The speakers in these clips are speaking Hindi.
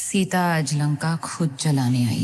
सीता आज लंका खुद जलाने आई।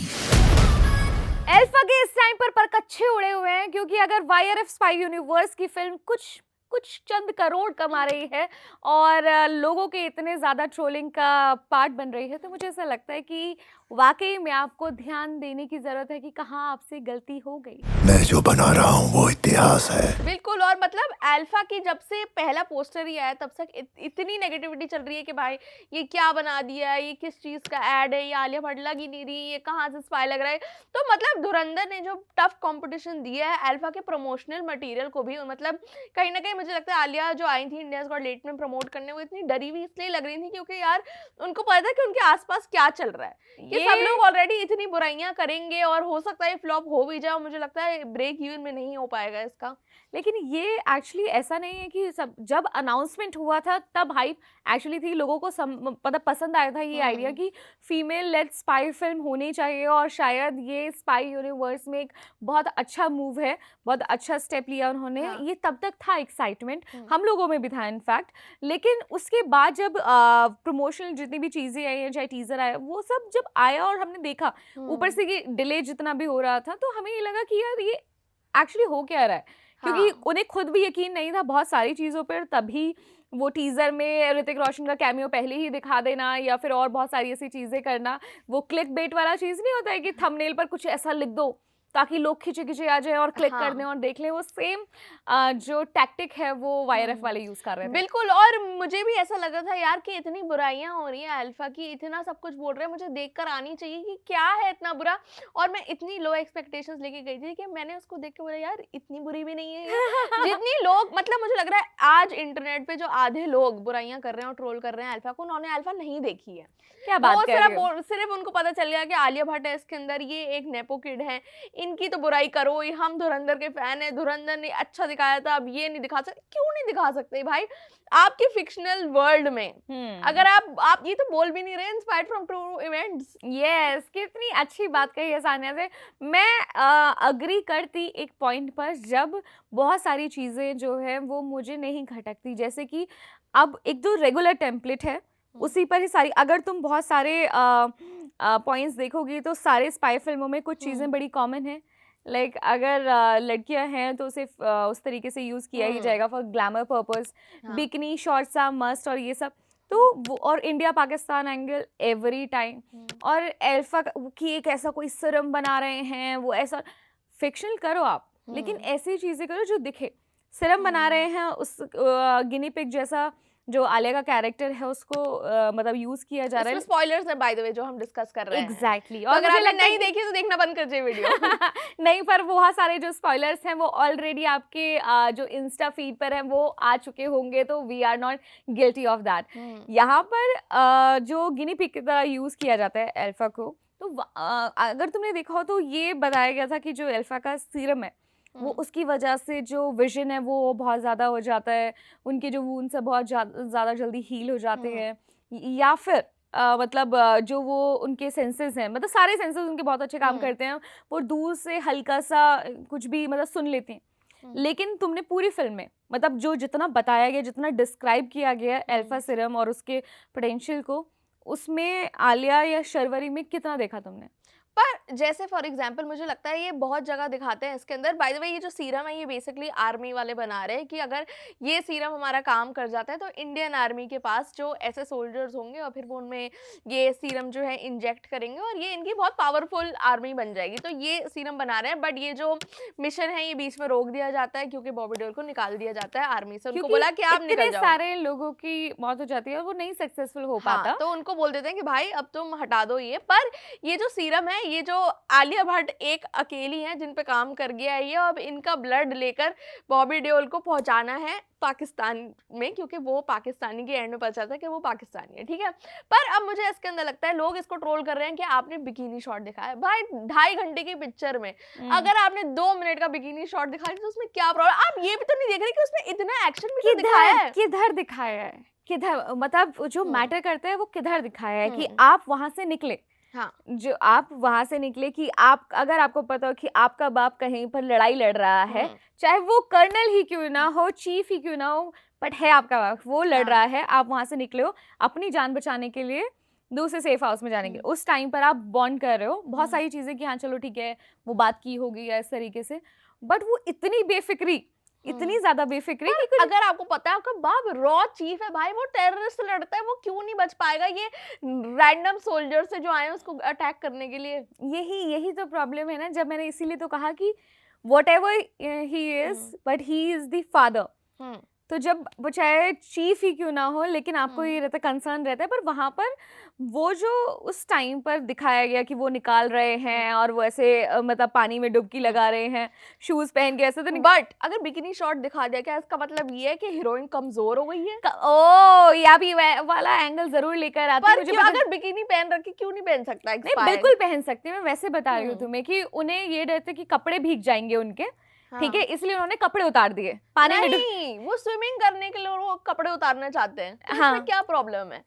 एल्फा के इस टाइम पर परकच्चे उड़े हुए हैं क्योंकि अगर वाईआरएफ स्पाई यूनिवर्स की फिल्म कुछ कुछ चंद करोड़ कमा रही है और लोगों के इतने ज्यादा ट्रोलिंग का पार्ट बन रही है, तो मुझे ऐसा लगता है कि वाकई में आपको ध्यान देने की जरूरत है कि कहाँ आपसे गलती हो गई। मैं जो बना रहा हूँ वो इतिहास है। बिल्कुल। और मतलब अल्फा की जब से पहला पोस्टर ही आया तब तक इतनी नेगेटिविटी चल रही है कि भाई ये क्या बना दिया है, ये किस चीज का ऐड है, ये आलिया भट्ट लग ही नहीं रही, ये कहाँ से स्पाई लग रहा है। तो मतलब धुरंधर ने जो टफ कंपटीशन दिया है अल्फा के प्रमोशनल मटेरियल को भी, मतलब कहीं ना कहीं मुझे लगता है आलिया जो आई थी इंडियाज गॉट लेट में प्रमोट करने, वो इतनी डरी हुई इसलिए लग रही थी क्योंकि यार उनको पता था कि उनके आसपास क्या चल रहा है। ये सब लोग ऑलरेडी इतनी बुराइयां करेंगे और हो सकता है फ्लॉप हो भी जाए। मुझे लगता है ब्रेक इवन में नहीं हो पाएगा इसका। लेकिन ये एक्चुअली ऐसा नहीं है कि सब जब अनाउंसमेंट हुआ था तब हाइप एक्चुअली थी, लोगों को मतलब पसंद आया था ये आइडिया कि फीमेल लेड स्पाई फिल्म होनी चाहिए और शायद ये स्पाई यूनिवर्स में एक बहुत अच्छा मूव है, बहुत अच्छा स्टेप लिया उन्होंने। ये तब तक था एक्साइटमेंट, हम लोगों में भी था इनफैक्ट। लेकिन उसके बाद जब प्रमोशनल जितनी भी चीज़ें आई हैं, चाहे टीजर आया, वो सब जब आया और हमने देखा ऊपर से कि डिले जितना भी हो रहा था, तो हमें ये लगा कि यार ये एक्चुअली हो क्या रहा है, क्योंकि उन्हें खुद भी यकीन नहीं था बहुत सारी चीज़ों पर। तभी वो टीजर में ऋतिक रोशन का कैमियो पहले ही दिखा देना या फिर और बहुत सारी ऐसी चीज़ें करना, वो क्लिक बेट वाला चीज़ नहीं होता है कि थंबनेल पर कुछ ऐसा लिख दो ताकि लोग खिंचे खिंचे आ जाए और क्लिक कर दें और देख लें। वो सेम जो टैक्टिक है वो वाईआरएफ वाले यूज कर रहे हैं। बिल्कुल। और मुझे भी ऐसा लगा था यार कि इतनी बुराइयां हो रही हैं अल्फा की, इतना सब कुछ बोल रहे हैं, मुझे देखकर आनी चाहिए कि क्या है इतना बुरा। और मैं इतनी लो एक्सपेक्टेशंस लेके गई थी कि मैंने उसको देख के बोला यार इतनी बुरी भी नहीं है जितनी लोग, मतलब मुझे लग रहा है आज इंटरनेट पे जो आधे लोग बुराइयां कर रहे हैं और ट्रोल कर रहे हैं अल्फा को, उन्होंने अल्फा नहीं देखी है। क्या बात कर रहे हो? सिर्फ उनको पता चल गया कि आलिया भट्ट है इसके अंदर, ये एक नेपो किड है, इनकी तो बुराई करो, हम धुरंधर के फैन है, धुरंधर ने अच्छा दिखाया था, अब ये नहीं दिखा सकते। क्यों नहीं दिखा सकते भाई? आपके फिक्शनल वर्ल्ड में अगर आप ये तो बोल भी नहीं रहे inspired from true events. Yes, कितनी अच्छी बात कही है सानिया से। मैं अग्री करती एक पॉइंट पर, जब बहुत सारी चीज़ें जो है वो मुझे नहीं खटकती, जैसे कि अब एक तो रेगुलर टेम्पलेट है उसी पर ही सारी, अगर तुम बहुत सारे पॉइंट्स देखोगी तो सारे स्पाई फिल्मों में कुछ चीज़ें बड़ी कॉमन है। लाइक अगर लड़कियां हैं तो सिर्फ उस तरीके से यूज़ किया ही जाएगा for glamour purpose, bikini shorts are must और ये सब। तो और India Pakistan angle every time, और अल्फा की एक ऐसा कोई सिरम बना रहे हैं, वो ऐसा फिक्शनल करो आप, लेकिन ऐसी चीज़ें करो जो दिखे। सिरम बना रहे हैं, उस गिनी पिग जैसा जो आलिया का कैरेक्टर है उसको मतलब यूज किया जा रहा है। स्पॉयलर्स है बाय द वे जो हम डिस्कस कर रहे हैं। एग्जैक्टली। और अगर आपने नहीं देखी तो देखना बंद कर दीजिए वीडियो। नहीं, पर बहुत सारे जो स्पॉयलर्स हैं वो ऑलरेडी आपके जो इंस्टा फीड पर हैं वो आ चुके होंगे, तो we are not guilty of that. यहाँ पर जो गिनी पिग की तरह यूज किया जाता है अल्फा को, तो अगर तुमने देखा हो तो ये बताया गया था कि जो अल्फा का सीरम है वो उसकी वजह से जो विजन है वो बहुत ज़्यादा हो जाता है, उनके जो वूंड्स है बहुत ज़्यादा जल्दी हील हो जाते हैं, या फिर मतलब जो वो उनके सेंसेस हैं, मतलब सारे सेंसेस उनके बहुत अच्छे काम करते हैं, वो दूर से हल्का सा कुछ भी मतलब सुन लेते हैं। लेकिन तुमने पूरी फिल्म में मतलब जो जितना बताया गया, जितना डिस्क्राइब किया गया अल्फा सीरम और उसके पोटेंशियल को, उसमें आलिया या शर्वरी में कितना देखा तुमने? पर जैसे फॉर एग्जांपल मुझे लगता है ये बहुत जगह दिखाते हैं इसके अंदर। बाय द वे ये जो सीरम है ये बेसिकली आर्मी वाले बना रहे हैं कि अगर ये सीरम हमारा काम कर जाता है तो इंडियन आर्मी के पास जो ऐसे सोल्जर्स होंगे और फिर वो उनमें ये सीरम जो है इंजेक्ट करेंगे और ये इनकी बहुत पावरफुल आर्मी बन जाएगी। तो ये सीरम बना रहे हैं, बट ये जो मिशन है ये बीच में रोक दिया जाता है क्योंकि बॉबी देओल को निकाल दिया जाता है आर्मी से। उनको बोला कि आप निकल जाओ। सारे लोगों की मौत हो जाती है और वो नहीं सक्सेसफुल हो पाता। तो उनको बोल देते हैं कि भाई अब तुम हटा दो ये। पर ये जो सीरम है, ये जो आलिया भट्ट एक अकेली हैं जिन पे काम कर गया है ये, अब इनका ब्लड लेकर बॉबी देओल को पहुंचाना है पाकिस्तान में, क्योंकि वो पाकिस्तानी के एंड में पता चलता है कि वो पाकिस्तानी है, ठीक है। पर अब मुझे इसके अंदर लगता है लोग इसको ट्रोल कर रहे हैं कि आपने बिकिनी शॉट दिखाया। भाई 2.5 घंटे की पिक्चर में अगर आपने 2 मिनट का बिकिनी शॉट दिखाया तो उसमें क्या प्रॉब्लम? आप ये भी तो नहीं देख रहे कि उसमें इतना एक्शन भी तो दिखाया है। किधर दिखाया है, किधर, मतलब जो मैटर करता है वो किधर दिखाया है कि आप वहां से निकले। जो आप वहां से निकले कि आप, अगर आपको पता हो कि आपका बाप कहीं पर लड़ाई लड़ रहा है, चाहे वो कर्नल ही क्यों ना हो, चीफ ही क्यों ना हो, बट है आपका बाप, वो लड़ रहा है, आप वहां से निकले हो अपनी जान बचाने के लिए, दूसरे सेफ हाउस में जाने के लिए। उस टाइम पर आप बॉन्ड कर रहे हो बहुत सारी चीजें कि हाँ चलो ठीक है वो बात की होगी या इस तरीके से, बट वो इतनी बेफिक्री, इतनी ज्यादा बेफिक्री कि कुछ अगर आपको पता है आपका बाप रॉ चीफ है भाई, वो टेररिस्ट लड़ता है, वो क्यों नहीं बच पाएगा ये रैंडम सोल्जर से जो आए हैं उसको अटैक करने के लिए? यही तो प्रॉब्लम है ना। जब मैंने इसीलिए तो कहा कि what ever he is but he is the father. तो जब वो चाहे चीफ ही क्यों ना हो, लेकिन आपको ये रहता कंसर्न रहता है। पर वहाँ पर वो जो उस टाइम पर दिखाया गया कि वो निकाल रहे हैं और वो ऐसे मतलब पानी में डुबकी लगा रहे हैं शूज पहन के ऐसे, तो बट अगर बिकिनी शॉट दिखा दिया, क्या इसका मतलब ये है कि हीरोइन कमजोर हो गई है? ओ या भी वाला एंगल जरूर लेकर आते हैं। पर मुझे अगर बिकिनी पहन रखी क्यों नहीं पहन सकता? नहीं बिल्कुल पहन सकते हैं, मैं वैसे बता रही हूँ तुम्हें कि उन्हें ये रहते कि कपड़े भीग जाएंगे उनके, ठीक है, इसलिए उन्होंने कपड़े उतार दिए पानी में। नहीं, वो स्विमिंग करने के लिए वो कपड़े उतारना चाहते हैं, तो हाँ। इसमें क्या प्रॉब्लम है?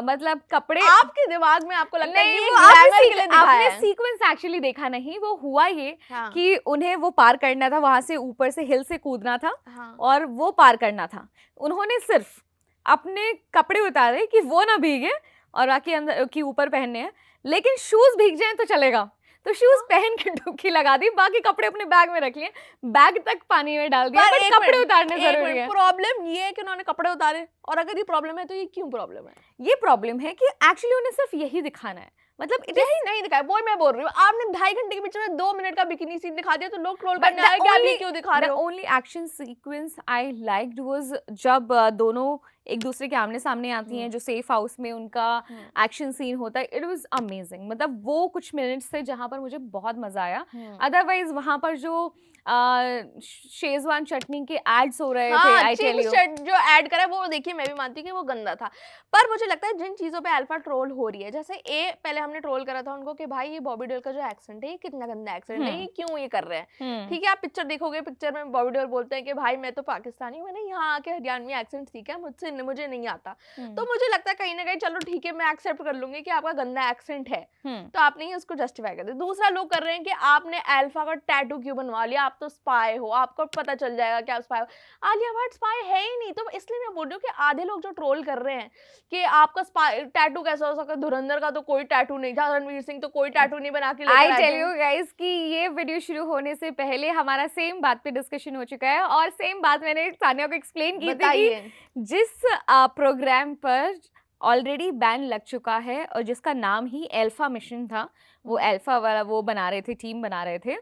मतलब कपड़े आपके दिमाग में आपको लगता है नहीं, कि ये वो ग्लैमर के लिए दिखाया आपने है। सीक्वेंस एक्चुअली देखा नहीं। वो हुआ ये हाँ। कि उन्हें वो पार करना था, वहां से ऊपर से हिल से कूदना था हाँ। और वो पार करना था। उन्होंने सिर्फ अपने कपड़े उतारे कि वो ना भीगे और बाकी अंदर की ऊपर पहनने हैं, लेकिन शूज भीग जाएं तो चलेगा, तो शूज पहन के डुबकी लगा दी, बाकी कपड़े अपने बैग में रख लिए, बैग तक पानी में डाल दिया, बट कपड़े उतारने जरूरी है। प्रॉब्लम ये है कि उन्होंने कपड़े उतारे, और अगर ये प्रॉब्लम है तो ये क्यों प्रॉब्लम है? ये प्रॉब्लम है कि एक्चुअली उन्हें सिर्फ यही दिखाना है, मतलब यही नहीं दिखाया, वो मैं बोल रही हूँ। आपने 2.5 घंटे के बीच में 2 मिनट का बिकिनी सीन दिखा दिया तो लोग ट्रोल करने आए कि आप ये क्यों दिखा रहे हो? Only action sequence I liked was जब दोनों एक दूसरे के आमने सामने आती हैं, जो सेफ हाउस में उनका एक्शन सीन होता है। इट वाज अमेजिंग, मतलब वो कुछ मिनट्स थे जहां पर मुझे बहुत मजा आया। अदरवाइज वहां पर जो शेजवान चटनी के एड्स हो रहे थे, आई टेल यू, जो ऐड करा है वो देखिए मैं भी मानती हूँ कि वो गंदा था, पर मुझे लगता है जिन चीजों पे अल्फा ट्रोल हो रही है, जैसे पहले हमने ट्रोल करा था उनको कि भाई ये बॉबी देओल का जो एक्सेंट है ये कितना गंदा एक्सेंट है, ये क्यों ये कर रहे हैं? ठीक है, आप पिक्चर देखोगे, पिक्चर में बॉबी देओल बोलते हैं कि भाई मैं तो पाकिस्तानी हूँ, मैंने यहाँ आके हरियाणवी एक्सेंट सीखा, मुझे नहीं आता। तो मुझे लगता है कहीं ना कहीं चलो ठीक है, मैं एक्सेप्ट कर लूंगी कि आपका गंदा एक्सेंट है, तो आपने ही उसको जस्टिफाई कर दिया। दूसरा लोग कर रहे हैं कि आपने अल्फा का टैटू क्यों बनवा लिया, आप तो स्पाई हो, आपको पता चल जाएगा कि आप स्पाई हो। आलिया भट्ट स्पाई है ही नहीं, तो इसलिए मैं बोल रही हूँ कि आधे लोग जो ट्रोल कर रहे हैं कि आपका स्पाई टैटू कैसा हो सकता है, धुरंधर का तो कोई टैटू नहीं था, रणवीर सिंह तो कोई टैटू नहीं बना के लेकर आई आए टेल थे। यू गाइस कि ये वीडियो शुरू होने से पहले हमारा सेम बात पे डिस्कशन हो चुका है, और सेम बात मैंने सानिया को एक्सप्लेन की थी कि जिस प्रोग्राम पर ऑलरेडी बैन लग चुका है और जिसका नाम ही अल्फा मिशन था, वो अल्फा वाला वो बना रहे थे, टीम बना रहे थे,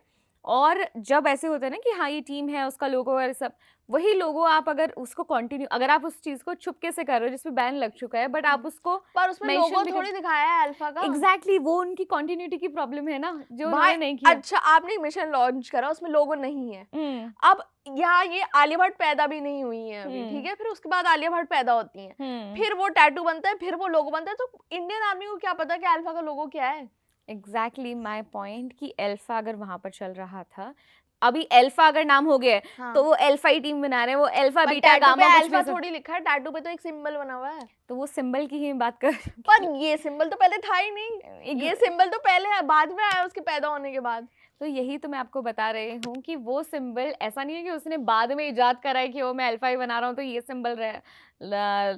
और जब ऐसे होता है ना कि हाँ ये टीम है, उसका लोगो और सब वही लोगो, आप अगर उसको कंटिन्यू, अगर आप उस चीज को छुपके से कर रहे हो जिसमें बैन लग चुका है, बट आप उसको पर उसमें लोगो थोड़ी दिखाया है अल्फा का। एग्जैक्टली, वो उनकी कंटिन्यूटी की प्रॉब्लम है ना, जो उन्होंने नहीं किया। अच्छा, आपने मिशन लॉन्च करा, उसमें लोगो नहीं है, अब यहाँ ये आलिया भट्ट पैदा भी नहीं हुई है अभी, ठीक है, फिर उसके बाद आलिया भट्ट पैदा होती हैं, फिर वो टैटू बनता है, फिर वो लोगो बनता है, तो इंडियन आर्मी को क्या पता कि अल्फा का लोगो क्या है? एग्जैक्टली माई पॉइंट कि अल्फा अगर वहां पर चल रहा था, अभी अल्फा अगर नाम हो गया है तो वो अल्फा ही टीम बना रहे हैं, वो अल्फा बीटा गामा अल्फा थोड़ी लिखा है, टैटू पे तो एक सिंबल बना हुआ है, तो वो सिंबल की ही बात कर। पर ये सिंबल तो पहले था ही नहीं, ये सिंबल तो पहले है, बाद में आया उसके पैदा होने के बाद। तो यही तो मैं आपको बता रही हूँ कि वो सिंबल ऐसा नहीं है कि उसने बाद में इजाद करा है कि वो मैं अल्फा ही बना रहा हूँ तो ये सिंबल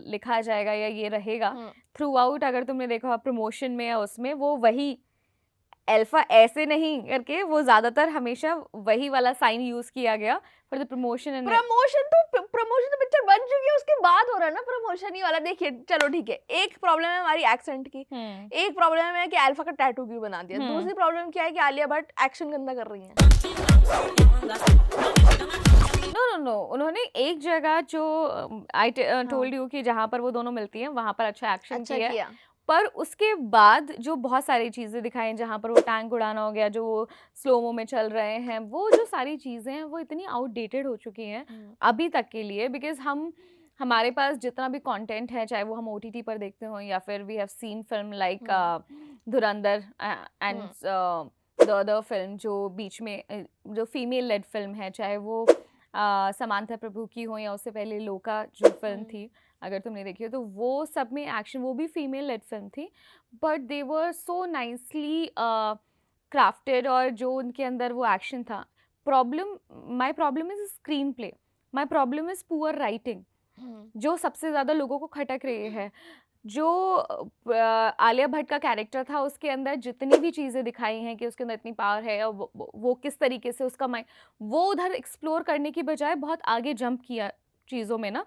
लिखा जाएगा या ये रहेगा। थ्रू आउट अगर तुमने देखा प्रमोशन में या उसमें, वो वही अल्फा ऐसे नहीं करके वो ज्यादातर हमेशा वही वाला साइन यूज किया गया फॉर द प्रमोशन। प्रमोशन तो पिक्चर बन चुकी है, उसके बाद हो रहा है ना प्रमोशन ही वाला। देखिए चलो ठीक है, एक प्रॉब्लम है हमारी एक्सेंट की, एक प्रॉब्लम है कि अल्फा का टैटू क्यों बना दिया, दूसरी प्रॉब्लम क्या है कि आलिया भट्ट एक्शन गंदा कर रही है। नो, उन्होंने एक जगह जो आई टोल्ड यू कि जहाँ पर वो दोनों मिलती हैं वहां पर अच्छा एक्शन किया, पर उसके बाद जो बहुत सारी चीज़ें दिखाई जहाँ पर वो टैंक उड़ाना हो गया, जो स्लोमो में चल रहे हैं, वो जो सारी चीज़ें हैं वो इतनी आउटडेटेड हो चुकी हैं अभी तक के लिए, बिकॉज हमारे पास जितना भी कंटेंट है, चाहे वो हम OTT पर देखते हो या फिर we have seen film like Dhurandhar and the other film जो बीच में जो फीमेल लेड फिल्म है, चाहे वो समांथा प्रभु की हो या उससे पहले लोका जो फिल्म थी, अगर तुमने देखी हो, तो वो सब में एक्शन, वो भी फीमेल लेड फिल्म थी, but they were so nicely crafted, और जो उनके अंदर वो एक्शन था। My problem is screen play, my problem is poor writing, जो सबसे ज़्यादा लोगों को खटक रही है। जो आलिया भट्ट का कैरेक्टर था उसके अंदर जितनी भी चीज़ें दिखाई हैं कि उसके अंदर इतनी पावर है और वो किस तरीके से उसका माइंड, वो उधर एक्सप्लोर करने की बजाय बहुत आगे जंप किया चीज़ों में ना।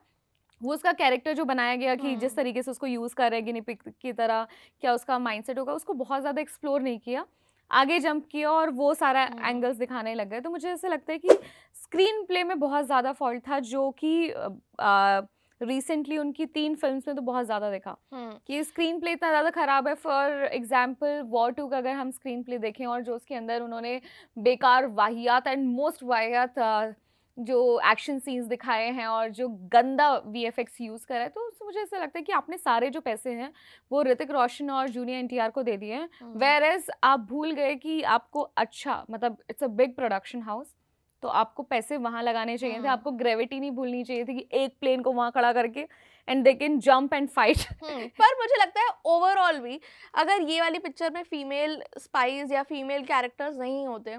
वो उसका कैरेक्टर जो बनाया गया कि जिस तरीके से उसको यूज़ कर रहे हैं गिनी पिग की तरह, क्या उसका माइंडसेट होगा, उसको बहुत ज़्यादा एक्सप्लोर नहीं किया, आगे जंप किया और वो सारा एंगल्स दिखाने लग गए। तो मुझे ऐसा लगता है कि स्क्रीन प्ले में बहुत ज़्यादा फॉल्ट था, जो कि रिसेंटली उनकी 3 फिल्म्स में तो बहुत ज़्यादा देखा कि स्क्रीन प्ले इतना ज़्यादा ख़राब है। फॉर एग्जांपल वॉर 2 का अगर हम स्क्रीन प्ले देखें और जो उसके अंदर उन्होंने बेकार वाहियात एंड मोस्ट वाहियात जो एक्शन सीन्स दिखाए हैं और जो गंदा वीएफएक्स यूज़ करा है, तो मुझे ऐसा लगता है कि आपने सारे जो पैसे हैं वो ऋतिक रोशन और जूनियर एनटीआर को दे दिए हैं, वेयर एज आप भूल गए कि आपको अच्छा मतलब it's a big production house, तो आपको पैसे वहाँ लगाने चाहिए थे, आपको ग्रेविटी नहीं भूलनी चाहिए थी कि एक प्लेन को वहाँ खड़ा करके and they can jump and fight. पर मुझे लगता है ओवरऑल भी अगर ये वाली पिक्चर में फीमेल स्पाइस या फीमेल कैरेक्टर्स नहीं होते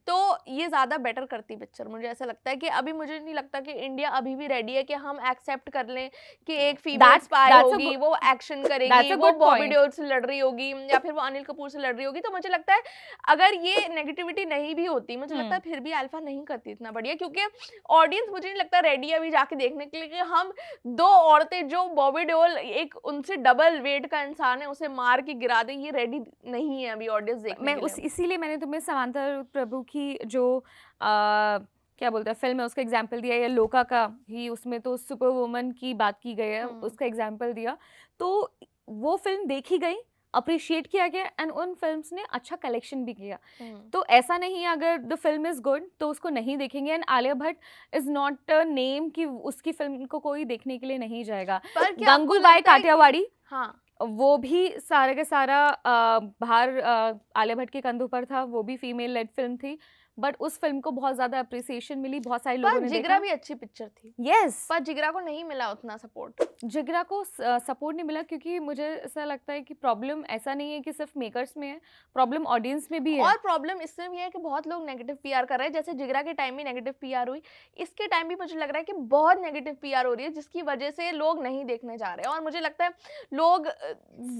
तो ये ज़्यादा बेटर करती पिक्चर। मुझे ऐसा लगता है कि अभी मुझे नहीं लगता कि इंडिया अभी भी रेडी है कि हम एक्सेप्ट कर लें कि एक फीमेल स्पाई होगी, वो एक्शन करेगी, वो बॉबी देओल से लड़ रही होगी या फिर वो अनिल कपूर से लड़ रही होगी। तो मुझे लगता है अगर ये नेगेटिविटी नहीं भी होती, मुझे लगता है फिर भी अल्फा नहीं करती इतना बढ़िया, क्योंकि ऑडियंस मुझे नहीं लगता रेडी है अभी जाके देखने के लिए कि हम 2 औरतें जो बॉबी देओल एक उनसे डबल वेट का इंसान है उसे मार के गिरा दे, ये रेडी नहीं है अभी ऑडियंस देखने के लिए। इसीलिए मैंने तुम्हें समांता प्रभु की जो क्या बोलते हैं फिल्म है उसका एग्जाम्पल दिया, या लोका का ही, उसमें तो सुपर वुमन की बात की गई है, उसका एग्जाम्पल दिया, तो वो फिल्म देखी गई, अप्रिशिएट किया गया एंड उन फिल्म्स ने अच्छा कलेक्शन भी किया। तो ऐसा नहीं है अगर द फिल्म इज गुड तो उसको नहीं देखेंगे, and Alia Bhatt is not a name कि उसकी फिल्म को कोई देखने के लिए नहीं जाएगा। गंगूबाई काठियावाड़ी, हाँ, वो भी सारे का सारा बाहर आलिया भट्ट के कंधों पर था, वो भी फीमेल लेड फिल्म थी, बट उस फिल्म को बहुत ज्यादा अप्रिसिएशन मिली, बहुत सारे लोगों ने जिगरा भी अच्छी पिक्चर थी, यस, पर जिगरा को नहीं मिला उतना सपोर्ट। जिगरा को सपोर्ट नहीं मिला क्योंकि मुझे ऐसा लगता है कि प्रॉब्लम ऐसा नहीं है कि सिर्फ मेकर्स में है, प्रॉब्लम ऑडियंस में भी है, और प्रॉब्लम इसमें भी है कि बहुत लोग नेगेटिव पीआर कर रहे हैं। जैसे जिगरा के टाइम भी नेगेटिव पीआर हुई, इसके टाइम भी मुझे लग रहा है कि बहुत नेगेटिव पीआर हो रही है, जिसकी वजह से लोग नहीं देखने जा रहे हैं। और मुझे लगता है लोग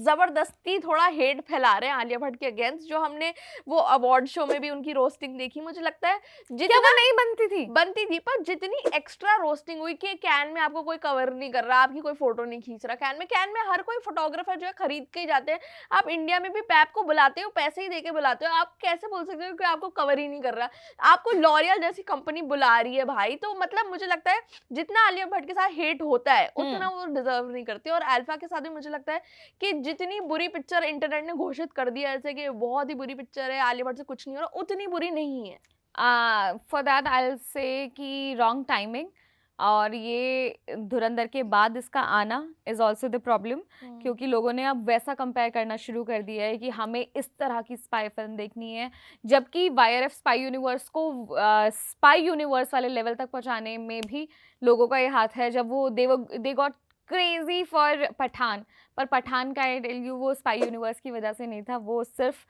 जबरदस्ती थोड़ा हेट फैला रहे हैं आलिया भट्ट के अगेंस्ट। जो हमने वो अवार्ड शो में भी उनकी रोस्टिंग देखी, मुझे लगता है जितना वो नहीं बनती थी पर जितनी एक्स्ट्रा रोस्टिंग हुई कि कैन में आपको कोई कवर नहीं कर रहा, आपकी कोई फोटो नहीं खींच रहा, कैन में हर कोई फोटोग्राफर जो है खरीद के जाते हैं। आप इंडिया में भी पैप को बुलाते हो, पैसे ही देके बुलाते हो, आप कैसे बोल सकते हो कि आपको कवर ही नहीं कर रहा? आपको लॉरियल जैसी कंपनी बुला रही है भाई। तो मतलब मुझे लगता है जितना आलिया भट्ट के साथ हेट होता है उतना वो डिजर्व नहीं करती। और अल्फा के साथ भी मुझे लगता है कि जितनी बुरी पिक्चर इंटरनेट ने घोषित कर दिया ऐसे कि बहुत ही बुरी पिक्चर है, आलिया भट्ट से कुछ नहीं हो रहा, उतनी बुरी नहीं है। For that I will say कि रॉन्ग टाइमिंग, और ये धुरंधर के बाद इसका आना इज ऑल्सो द प्रॉब्लम, क्योंकि लोगों ने अब वैसा कंपेयर करना शुरू कर दिया है कि हमें इस तरह की स्पाई फिल्म देखनी है, जबकि वाईआरएफ स्पाई यूनिवर्स को स्पाई यूनिवर्स वाले लेवल तक पहुंचाने में भी लोगों का ये हाथ है। जब वो they got crazy for Pathan, पर पठान का आई टेल यू वो स्पाई यूनिवर्स की वजह से नहीं था, वो सिर्फ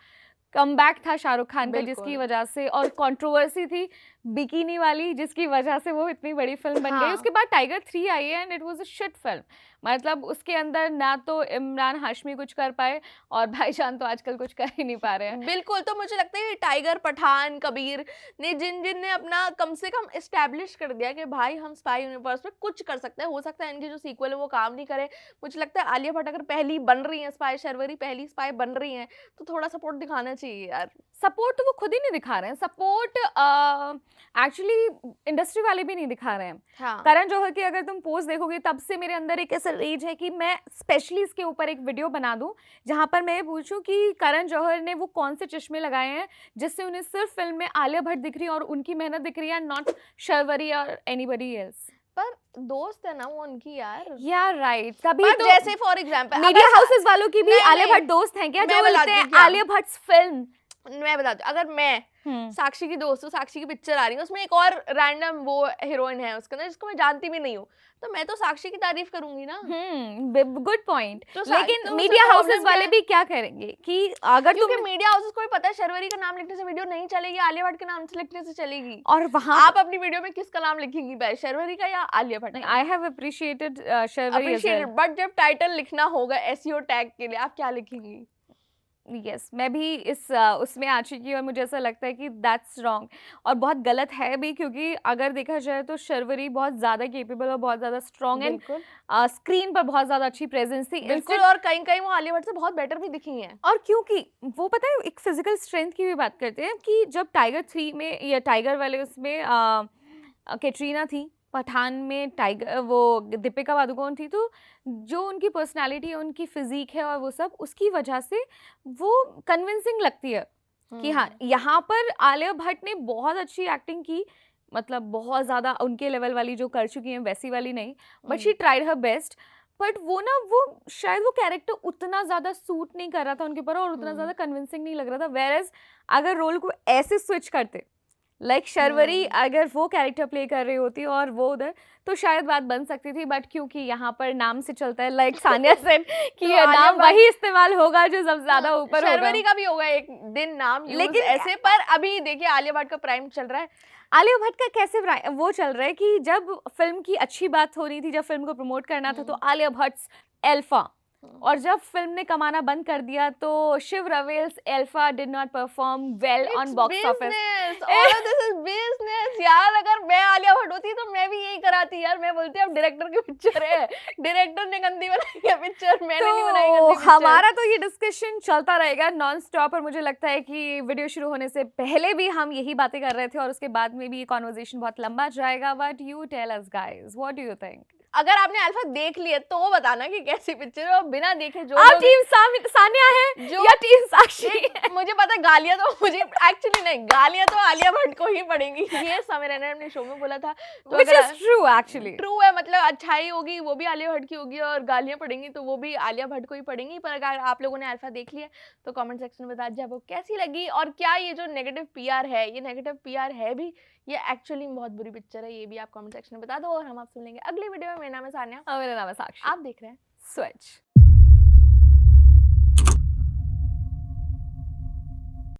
कमबैक था शाहरुख खान का, जिसकी वजह से, और कंट्रोवर्सी थी बिकिनी वाली जिसकी वजह से वो इतनी बड़ी फिल्म बन गई। उसके बाद टाइगर 3 आई है and it was a shit film. मतलब उसके अंदर ना तो इमरान हाशमी कुछ कर पाए और भाईजान तो आजकल कुछ कर ही नहीं पा रहे हैं। बिल्कुल, तो मुझे लगता है टाइगर, पठान, कबीर ने जिन ने अपना कम से कम एस्टैब्लिश कर दिया कि भाई हम स्पाई यूनिवर्स में कुछ कर सकते हैं। हो सकता है इनकी जो सीक्वल है वो काम नहीं करे। मुझे लगता है आलिया भट्ट अगर पहली बन रही है स्पाई, शर्वरी पहली स्पाई बन रही है, तो थोड़ा सपोर्ट दिखाना चाहिए यार। सपोर्ट तो वो खुद ही नहीं दिखा रहे हैं, सपोर्ट एक्चुअली इंडस्ट्री वाले भी नहीं दिखा रहे हैं। हाँ। करण जौहर की अगर तुम पोस्ट देखोगे तब से मेरे अंदर एक ऐसा रेज है कि मैं स्पेशली इसके ऊपर एक वीडियो बना दूं जहां पर मैं ये पूछूं कि करण जौहर ने वो कौन से चश्मे लगाए हैं जिससे उन्हें सिर्फ फिल्म में आलिया भट्ट दिख रही है और उनकी मेहनत दिख रही है, नॉट शर्वरी और एनीबॉडी एल्स। पर दोस्त है ना वो उनकी यार राइट। कभी तो जैसे फॉर एग्जांपल मीडिया हाउसेस वालों की भी आलिया भट्ट दोस्त हैं क्या, जो बोलते हैं आलिया भट्ट फिल्म। मैं बताती हूँ, अगर मैं साक्षी की दोस्त, तो साक्षी की पिक्चर आ रही है, उसमें एक और रैंडम वो हीरोइन है उसके अंदर जिसको मैं जानती भी नहीं हूँ, तो मैं तो साक्षी की तारीफ करूंगी ना। Good point. तो लेकिन तो मीडिया उसमें हाउसेस problem वाले क्या है? भी क्या करेंगे कि अगर क्योंकि तुम मीडिया हाउसेस को भी पता है शर्वरी का नाम लिखने से वीडियो नहीं चलेगी, आलिया भट्ट के नाम से लिखने से चलेगी। और वहां आप अपनी वीडियो में किसका नाम लिखेंगी भाई, शर्वरी का या आलिया भट्ट का? I have appreciated Sharvari as well. But जब टाइटल लिखना होगा एसईओ टैग के लिए, आप क्या लिखेंगी? यस मैं भी इस उसमें आ चुकी हूँ और मुझे ऐसा लगता है कि दैट्स रॉन्ग और बहुत गलत है भी, क्योंकि अगर देखा जाए तो शर्वरी बहुत ज़्यादा केपेबल और बहुत ज़्यादा स्ट्रॉन्ग एंड बिल्कुल स्क्रीन पर बहुत ज़्यादा अच्छी प्रेजेंस थी। बिल्कुल, और कहीं कहीं वो आलिया भट्ट से बहुत बेटर भी दिखी हैं। और क्योंकि वो पता है एक फिजिकल स्ट्रेंथ की भी बात करते हैं कि जब टाइगर 3 में या टाइगर वाले उसमें कैटरीना थी, पठान में टाइगर वो दीपिका पादुकोण थी, तो जो उनकी पर्सनालिटी है, उनकी फिजिक है और वो सब, उसकी वजह से वो कन्विंसिंग लगती है कि हाँ यहाँ पर आलिया भट्ट ने बहुत अच्छी एक्टिंग की, मतलब बहुत ज़्यादा उनके लेवल वाली जो कर चुकी हैं वैसी वाली नहीं, but she tried her best. But वो ना वो शायद वो कैरेक्टर उतना ज़्यादा सूट नहीं कर रहा था उनके ऊपर और उतना ज़्यादा कन्विंसिंग नहीं लग रहा था। वेयरएज अगर रोल को ऐसे स्विच करते लाइक शर्वरी अगर वो कैरेक्टर प्ले कर रही होती और वो उधर, तो शायद बात बन सकती थी। बट क्योंकि यहाँ पर नाम से चलता है लाइक सानिया सेन कि तो ये आलिया नाम भट्ट- वही इस्तेमाल होगा जो सबसे ज्यादा ऊपर होगा। शर्वरी का भी होगा एक दिन नाम यूज लेकिन ऐसे, पर अभी देखिए आलिया भट्ट का प्राइम चल रहा है। आलिया भट्ट का कैसे वो चल रहा है कि जब फिल्म की अच्छी बात हो रही थी, जब फिल्म को प्रमोट करना था, तो आलिया भट्ट एल्फा, और जब फिल्म ने कमाना बंद कर दिया तो Shiv Rawail's Alpha did not perform well on box office. All of this is business यार। अगर मैं आलिया भट्ट होती तो मैं भी यही कराती यार, मैं बोलती अब डायरेक्टर की पिक्चर है, डायरेक्टर ने गंदी बनाई है पिक्चर, मैंने नहीं बनाई गंदी पिक्चर। हमारा तो ये डिस्कशन चलता रहेगा नॉन स्टॉप, और मुझे लगता है कि वीडियो शुरू होने से पहले भी हम यही बातें कर रहे थे और उसके बाद में भी ये कॉन्वर्सेशन बहुत लंबा जाएगा। But you tell us guys, what do you think? अगर आपने अल्फा देख लिया तो वो बताना कि कैसी पिक्चर है, और बिना देखे जो आप टीम सानिया है जो या टीम साक्षी है? मुझे पता है गालियां तो मुझे एक्चुअली नहीं, गालियां तो आलिया भट्ट को ही पड़ेंगी, ये समय रैना ने अपने शो में बोला था। तो Which is true actually. True है, मतलब अच्छाई होगी वो भी आलिया भट्ट की होगी और गालियां पड़ेंगी तो वो भी आलिया भट्ट को ही पड़ेंगी। पर अगर आप लोगों ने अल्फा देख लिया तो कमेंट सेक्शन में बता दीजिए आपको कैसी लगी, और क्या ये जो नेगेटिव पीआर है, ये नेगेटिव पीआर है भी, ये एक्चुअली बहुत बुरी पिक्चर है, ये भी आप कमेंट सेक्शन में बता दो। और हम आपसे मिलेंगे अगले वीडियो में। मेरा नाम है सानिया, मेरा नाम है साक्षी, आप देख रहे हैं स्विच।